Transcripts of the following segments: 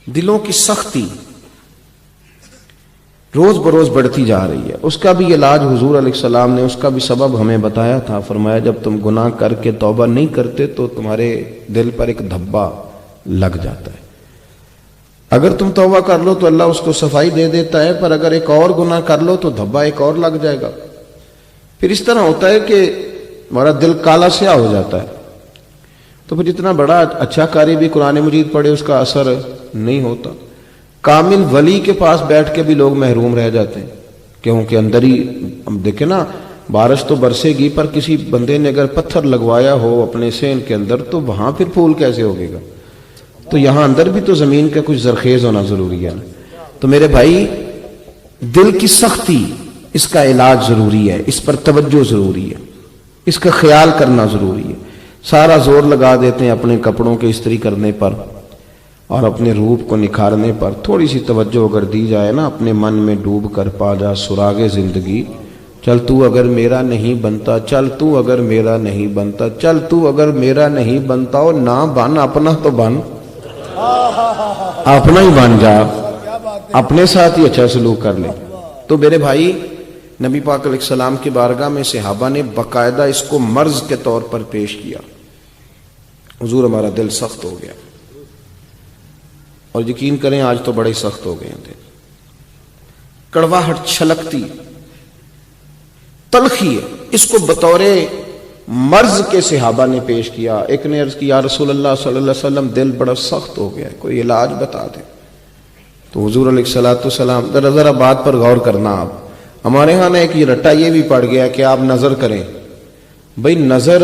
دلوں کی سختی روز بروز بڑھتی جا رہی ہے. اس کا بھی علاج حضور علیہ السلام نے اس کا بھی سبب ہمیں بتایا تھا. فرمایا جب تم گناہ کر کے توبہ نہیں کرتے تو تمہارے دل پر ایک دھبا لگ جاتا ہے. اگر تم توبہ کر لو تو اللہ اس کو صفائی دے دیتا ہے, پر اگر ایک اور گناہ کر لو تو دھبا ایک اور لگ جائے گا. پھر اس طرح ہوتا ہے کہ ہمارا دل کالا سیاہ ہو جاتا ہے. تو پھر جتنا بڑا اچھا قاری بھی قرآن مجید پڑھے اس کا اثر نہیں ہوتا. کامل ولی کے پاس بیٹھ کے بھی لوگ محروم رہ جاتے ہیں, کیونکہ اندر ہی ہم دیکھیں نا, بارش تو برسے گی پر کسی بندے نے اگر پتھر لگوایا ہو اپنے سین کے اندر تو وہاں پھر پھول کیسے ہوگے گا. تو یہاں اندر بھی تو زمین کا کچھ زرخیز ہونا ضروری ہے نا. تو میرے بھائی, دل کی سختی اس کا علاج ضروری ہے, اس پر توجہ ضروری ہے, اس کا خیال کرنا ضروری ہے. سارا زور لگا دیتے ہیں اپنے کپڑوں کے استری کرنے پر اور اپنے روپ کو نکھارنے پر. تھوڑی سی توجہ اگر دی جائے نا, اپنے من میں ڈوب کر پا جا سراغ زندگی. چل تو اگر میرا نہیں بنتا, چل تو اگر میرا نہیں بنتا, چل تو اگر میرا نہیں بنتا, اور نہ بن اپنا تو بن, اپنا ہی بن جا, اپنے ساتھ ہی اچھا سلوک کر لے. تو میرے بھائی, نبی پاک علیہ السلام کی بارگاہ میں صحابہ نے باقاعدہ اس کو مرض کے طور پر پیش کیا. حضور ہمارا دل سخت ہو گیا, اور یقین کریں آج تو بڑے سخت ہو گئے تھے. کڑواہٹ چھلکتی تلخی ہے, اس کو بطور مرض کے صحابہ نے پیش کیا. ایک نے عرض کی, یا رسول اللہ صلی اللہ علیہ وسلم دل بڑا سخت ہو گیا ہے, کوئی علاج بتا دیں. تو حضور علیہ الصلوۃ والسلام, ذرا بات پر غور کرنا آپ. ہمارے ہاں ایک یہ رٹا یہ بھی پڑ گیا کہ آپ نظر کریں. بھئی نظر,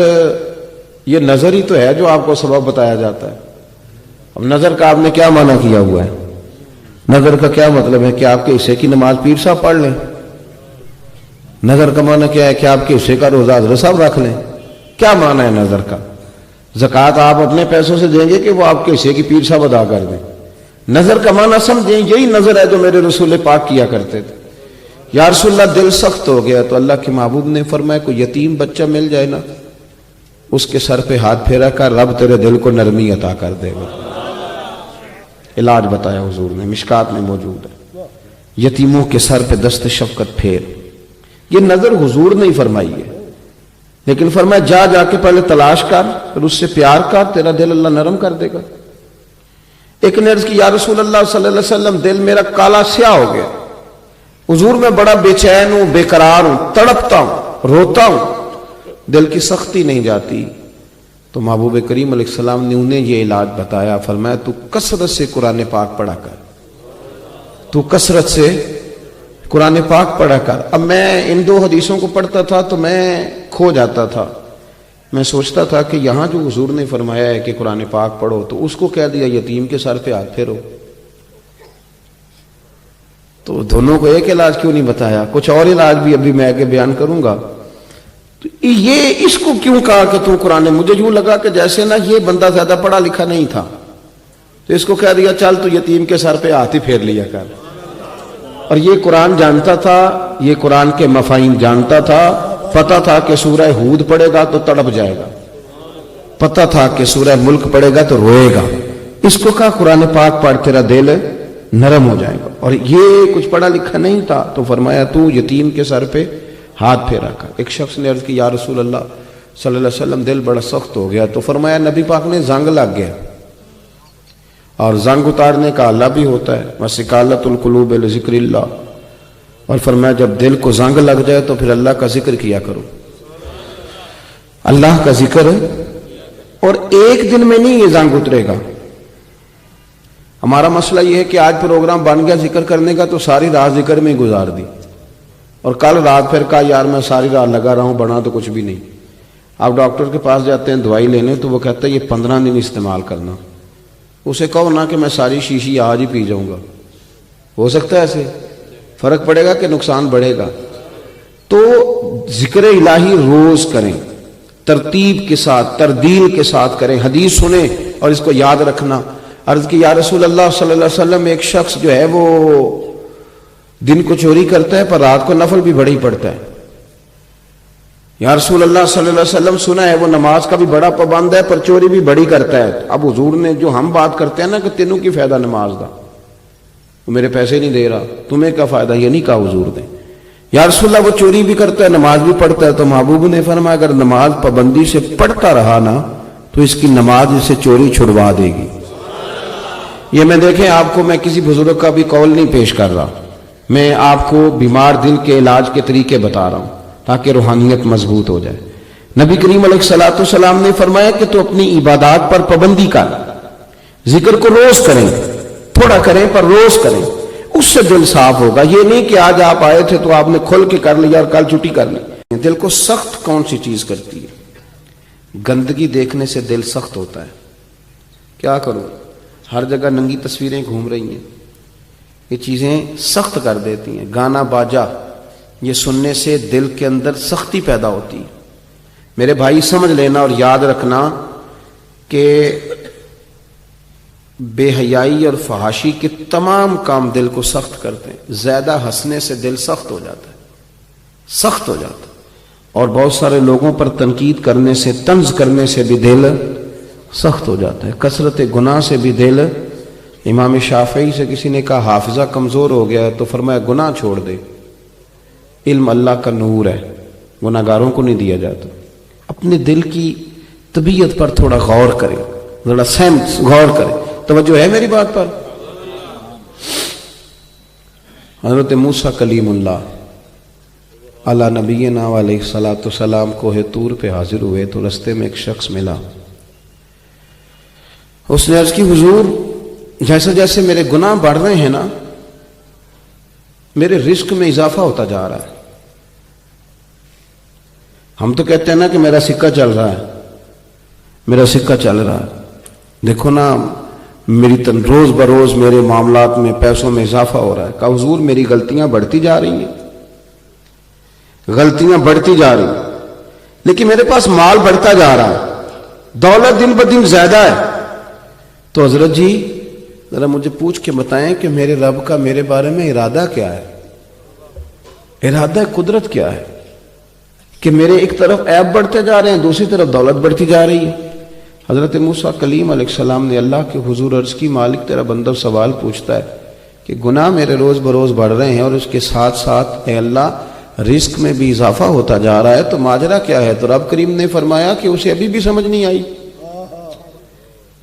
یہ نظر ہی تو ہے جو آپ کو سبب بتایا جاتا ہے. اب نظر کا آپ نے کیا معنی کیا ہوا ہے؟ نظر کا کیا مطلب ہے کہ آپ کے حصے کی نماز پیر صاحب پڑھ لیں؟ نظر کا معنی کیا ہے کہ آپ کے حصے کا روزہ حضرت صاحب رکھ لیں؟ کیا معنی ہے نظر کا؟ زکوٰۃ آپ اپنے پیسوں سے دیں گے کہ وہ آپ کے حصے کی پیر صاحب ادا کر دیں؟ نظر کا معنی سمجھیں, یہی نظر ہے جو میرے رسول پاک کیا کرتے تھے. یا رسول اللہ دل سخت ہو گیا, تو اللہ کے محبوب نے فرمایا کوئی یتیم بچہ مل جائے نا, اس کے سر پہ ہاتھ پھیرا کر, رب تیرے دل کو نرمی عطا کر دے گا. علاج بتایا حضور نے, مشکات میں موجود ہے. یتیموں کے سر پہ دست شفقت پھیر. یہ نظر حضور نے ہی فرمائی ہے, لیکن فرمایا جا جا کے پہلے تلاش کر, پھر اس سے پیار کر, تیرا دل اللہ نرم کر دے گا. ایک نے عرض کی, یا رسول اللہ صلی اللہ علیہ وسلم دل میرا کالا سیاہ ہو گیا, حضور میں بڑا بے چین ہوں, بے قرار ہوں, تڑپتا ہوں, روتا ہوں, دل کی سختی نہیں جاتی. تو محبوب کریم علیہ السلام نے انہیں یہ علاج بتایا. فرمایا تو کثرت سے قرآن پاک پڑھا کر, تو کثرت سے قرآن پاک پڑھا کر. اب میں ان دو حدیثوں کو پڑھتا تھا تو میں کھو جاتا تھا. میں سوچتا تھا کہ یہاں جو حضور نے فرمایا ہے کہ قرآن پاک پڑھو, تو اس کو کہہ دیا یتیم کے سر پہ ہاتھ پھیرو. تو دونوں کو ایک علاج کیوں نہیں بتایا؟ کچھ اور علاج بھی ابھی میں آگے بیان کروں گا. تو یہ اس کو کیوں کہا کہ تو قرآن, مجھے یوں لگا کہ جیسے نا یہ بندہ زیادہ پڑھا لکھا نہیں تھا, تو اس کو کہہ دیا چل تو یتیم کے سر پہ ہاتھ ہی پھیر لیا کر. اور یہ قرآن جانتا تھا, یہ قرآن کے مفاہیم جانتا تھا. پتہ تھا کہ سورہ ہود پڑھے گا تو تڑپ جائے گا, پتہ تھا کہ سورہ ملک پڑھے گا تو روئے گا. اس کو کہا قرآن پاک پڑھ, تیرا دل نرم ہو جائے گا. اور یہ کچھ پڑھا لکھا نہیں تھا, تو فرمایا تو یتیم کے سر پہ ہاتھ پھیرا کر. ایک شخص نے عرض کی, یا رسول اللہ صلی اللہ علیہ وسلم دل بڑا سخت ہو گیا. تو فرمایا نبی پاک نے زنگ لگ گیا, اور زنگ اتارنے کا اللہ بھی ہوتا ہے, وَسِقَالَةُ الْقُلُوبِ لِذِكْرِ اللَّهِ. اور فرمایا جب دل کو زنگ لگ جائے تو پھر اللہ کا ذکر کیا کرو, اللہ کا ذکر. اور ایک دن میں نہیں یہ زنگ اترے گا. ہمارا مسئلہ یہ ہے کہ آج پروگرام بن گیا ذکر کرنے کا, تو ساری رات ذکر میں گزار دی, اور کل رات پھر کہا یار میں ساری رات لگا رہا ہوں, بنا تو کچھ بھی نہیں. آپ ڈاکٹر کے پاس جاتے ہیں دوائی لینے, تو وہ کہتا ہے یہ 15 دن استعمال کرنا. اسے کہو نہ کہ میں ساری شیشی آج ہی پی جاؤں گا, ہو سکتا ہے ایسے فرق پڑے گا کہ نقصان بڑھے گا. تو ذکر الہی روز کریں, ترتیب کے ساتھ, تردیل کے ساتھ کریں. حدیث سنیں اور اس کو یاد رکھنا. عرض کی یا رسول اللہ صلی اللہ علیہ وسلم ایک شخص جو ہے وہ دن کو چوری کرتا ہے پر رات کو نفل بھی بڑی پڑتا ہے. یا رسول اللہ صلی اللہ علیہ وسلم سنا ہے وہ نماز کا بھی بڑا پابند ہے پر چوری بھی بڑی کرتا ہے. اب حضور نے جو ہم بات کرتے ہیں نا کہ تینوں کی فائدہ نماز دا, تو میرے پیسے نہیں دے رہا, تمہیں کیا فائدہ, یہ نہیں کہا حضور نے. یا رسول اللہ وہ چوری بھی کرتا ہے نماز بھی پڑھتا ہے, تو محبوب نے فرمایا اگر نماز پابندی سے پڑھتا رہا نا تو اس کی نماز اسے چوری چھڑوا دے گی. یہ میں دیکھیں آپ کو میں کسی بزرگ کا بھی قول نہیں پیش کر رہا, میں آپ کو بیمار دل کے علاج کے طریقے بتا رہا ہوں تاکہ روحانیت مضبوط ہو جائے. نبی کریم علیہ الصلوۃ والسلام نے فرمایا کہ تو اپنی عبادات پر پابندی کر, ذکر کو روز کریں, تھوڑا کریں پر روز کریں, اس سے دل صاف ہوگا. یہ نہیں کہ آج آپ آئے تھے تو آپ نے کھل کے کر لیا اور کل چھٹی کر لی. دل کو سخت کون سی چیز کرتی ہے؟ گندگی دیکھنے سے دل سخت ہوتا ہے. کیا کروں, ہر جگہ ننگی تصویریں گھوم رہی ہیں, یہ چیزیں سخت کر دیتی ہیں. گانا باجا یہ سننے سے دل کے اندر سختی پیدا ہوتی ہے. میرے بھائی سمجھ لینا اور یاد رکھنا کہ بے حیائی اور فحاشی کے تمام کام دل کو سخت کرتے ہیں. زیادہ ہنسنے سے دل سخت ہو جاتا ہے, سخت ہو جاتا ہے. اور بہت سارے لوگوں پر تنقید کرنے سے, طنز کرنے سے بھی دل سخت ہو جاتا ہے. کثرت گناہ سے بھی دل, امام شافعی سے کسی نے کہا حافظہ کمزور ہو گیا ہے تو فرمایا گناہ چھوڑ دے, علم اللہ کا نور ہے, گناہ گاروں کو نہیں دیا جاتا. اپنے دل کی طبیعت پر تھوڑا غور کرے, ذرا سینس غور کرے. توجہ ہے میری بات پر؟ حضرت موسیٰ کلیم اللہ علی نبینا علیہ الصلوۃ والسلام کوہ طور پہ حاضر ہوئے تو رستے میں ایک شخص ملا. اس نے عرض کی حضور جیسے جیسے میرے گناہ بڑھ رہے ہیں نا میرے رزق میں اضافہ ہوتا جا رہا ہے. ہم تو کہتے ہیں نا کہ میرا سکہ چل رہا ہے, میرا سکہ چل رہا ہے, دیکھو نا میری روز بروز میرے معاملات میں پیسوں میں اضافہ ہو رہا ہے. کہا حضور میری غلطیاں بڑھتی جا رہی ہیں, غلطیاں بڑھتی جا رہی ہیں, لیکن میرے پاس مال بڑھتا جا رہا ہے, دولت دن بدن زیادہ ہے. تو حضرت جی ذرا مجھے پوچھ کے بتائیں کہ میرے رب کا میرے بارے میں ارادہ کیا ہے, ارادہ قدرت کیا ہے کہ میرے ایک طرف عیب بڑھتے جا رہے ہیں, دوسری طرف دولت بڑھتی جا رہی ہے. حضرت موسیٰ کلیم علیہ السلام نے اللہ کے حضور عرض کی مالک تیرا بندہ سوال پوچھتا ہے کہ گناہ میرے روز بروز بڑھ رہے ہیں اور اس کے ساتھ ساتھ اے اللہ رزق میں بھی اضافہ ہوتا جا رہا ہے, تو ماجرا کیا ہے؟ تو رب کریم نے فرمایا کہ اسے ابھی بھی سمجھ نہیں آئی,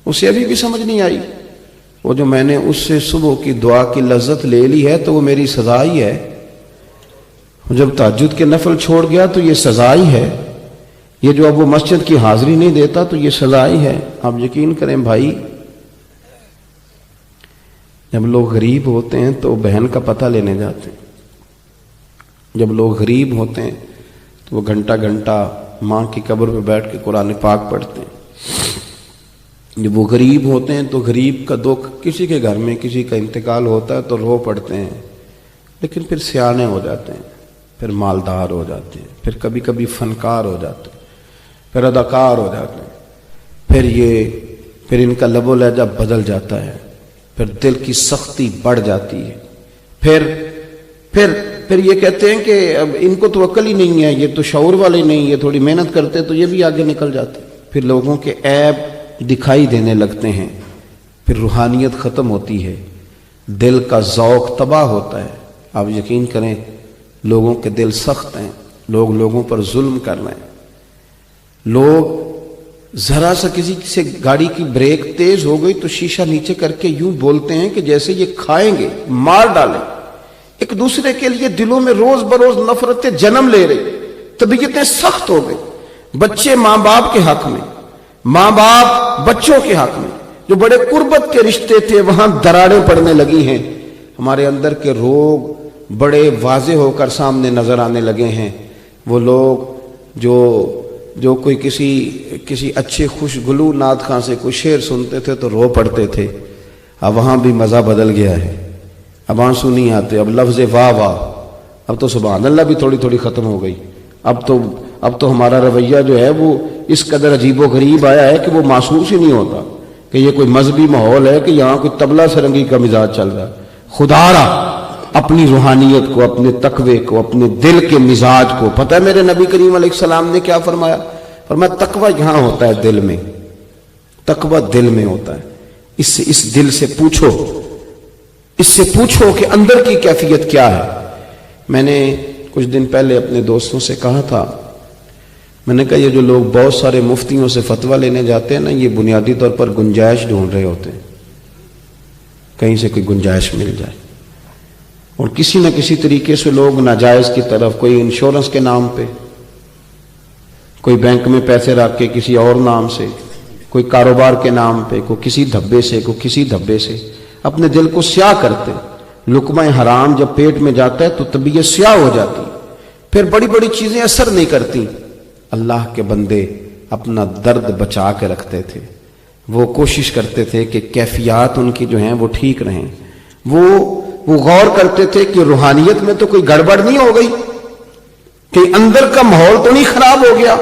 اسے ابھی بھی سمجھ نہیں آئی. وہ جو میں نے اس سے صبح کی دعا کی لذت لے لی ہے تو وہ میری سزا ہی ہے. جب تہجد کے نفل چھوڑ گیا تو یہ سزا ہی ہے. یہ جو اب وہ مسجد کی حاضری نہیں دیتا تو یہ سزا ہی ہے. آپ یقین کریں بھائی, جب لوگ غریب ہوتے ہیں تو بہن کا پتہ لینے جاتے ہیں. جب لوگ غریب ہوتے ہیں تو وہ گھنٹہ گھنٹہ ماں کی قبر پہ بیٹھ کے قرآن پاک پڑھتے ہیں. جب وہ غریب ہوتے ہیں تو غریب کا دکھ, کسی کے گھر میں کسی کا انتقال ہوتا ہے تو رو پڑتے ہیں, لیکن پھر سیانے ہو جاتے ہیں, پھر مالدار ہو جاتے ہیں, پھر کبھی کبھی فنکار ہو جاتے ہیں, پھر اداکار ہو جاتے ہیں, پھر ان کا لب و لہجہ بدل جاتا ہے, پھر دل کی سختی بڑھ جاتی ہے, پھر یہ کہتے ہیں کہ اب ان کو تو عقل ہی نہیں ہے, یہ تو شعور والے نہیں, یہ تھوڑی محنت کرتے تو یہ بھی آگے نکل جاتے. پھر لوگوں کے عیب دکھائی دینے لگتے ہیں, پھر روحانیت ختم ہوتی ہے, دل کا ذوق تباہ ہوتا ہے. آپ یقین کریں لوگوں کے دل سخت ہیں, لوگ لوگوں پر ظلم کر رہے ہیں. لوگ ذرا سا کسی سے گاڑی کی بریک تیز ہو گئی تو شیشہ نیچے کر کے یوں بولتے ہیں کہ جیسے یہ کھائیں گے, مار ڈالیں. ایک دوسرے کے لیے دلوں میں روز بروز نفرتیں جنم لے رہی, طبیعتیں سخت ہو گئی. بچے ماں باپ کے حق میں, ماں باپ بچوں کے حق میں, جو بڑے قربت کے رشتے تھے وہاں دراڑیں پڑنے لگی ہیں. ہمارے اندر کے روگ بڑے واضح ہو کر سامنے نظر آنے لگے ہیں. وہ لوگ جو کوئی کسی اچھے خوشگلو نعت خواں سے کوئی شعر سنتے تھے تو رو پڑتے تھے, اب وہاں بھی مزہ بدل گیا ہے. اب آنسو نہیں آتے, اب لفظ واہ واہ, اب تو سبحان اللہ بھی تھوڑی تھوڑی ختم ہو گئی. اب تو ہمارا رویہ جو ہے وہ اس قدر عجیب و غریب آیا ہے کہ وہ محسوس ہی نہیں ہوتا کہ یہ کوئی مذہبی ماحول ہے کہ یہاں کوئی طبلہ سرنگی کا مزاج چل رہا ہے. خدا را اپنی روحانیت کو، اپنے تقوی کو، اپنے دل کے مزاج کو. پتہ ہے میرے نبی کریم علیہ السلام نے کیا فرمایا؟ فرمایا تقوی یہاں ہوتا ہے دل میں، تقوی دل میں ہوتا ہے. اس دل سے پوچھو، اس سے پوچھو کہ اندر کی کیفیت کیا ہے. میں نے کچھ دن پہلے اپنے دوستوں سے کہا تھا، میں نے کہا یہ جو لوگ بہت سارے مفتیوں سے فتویٰ لینے جاتے ہیں نا، یہ بنیادی طور پر گنجائش ڈھونڈ رہے ہوتے ہیں، کہیں سے کوئی گنجائش مل جائے. اور کسی نہ کسی طریقے سے لوگ ناجائز کی طرف، کوئی انشورنس کے نام پہ، کوئی بینک میں پیسے رکھ کے کسی اور نام سے، کوئی کاروبار کے نام پہ، کوئی کسی دھبے سے، کوئی کسی دھبے سے اپنے دل کو سیاہ کرتے. لقمہ حرام جب پیٹ میں جاتا ہے تو طبیعت سیاہ ہو جاتی، پھر بڑی بڑی چیزیں اثر نہیں کرتی. اللہ کے بندے اپنا درد بچا کے رکھتے تھے، وہ کوشش کرتے تھے کہ کیفیات ان کی جو ہیں وہ ٹھیک رہیں. وہ غور کرتے تھے کہ روحانیت میں تو کوئی گڑبڑ نہیں ہو گئی، کہ اندر کا ماحول تو نہیں خراب ہو گیا.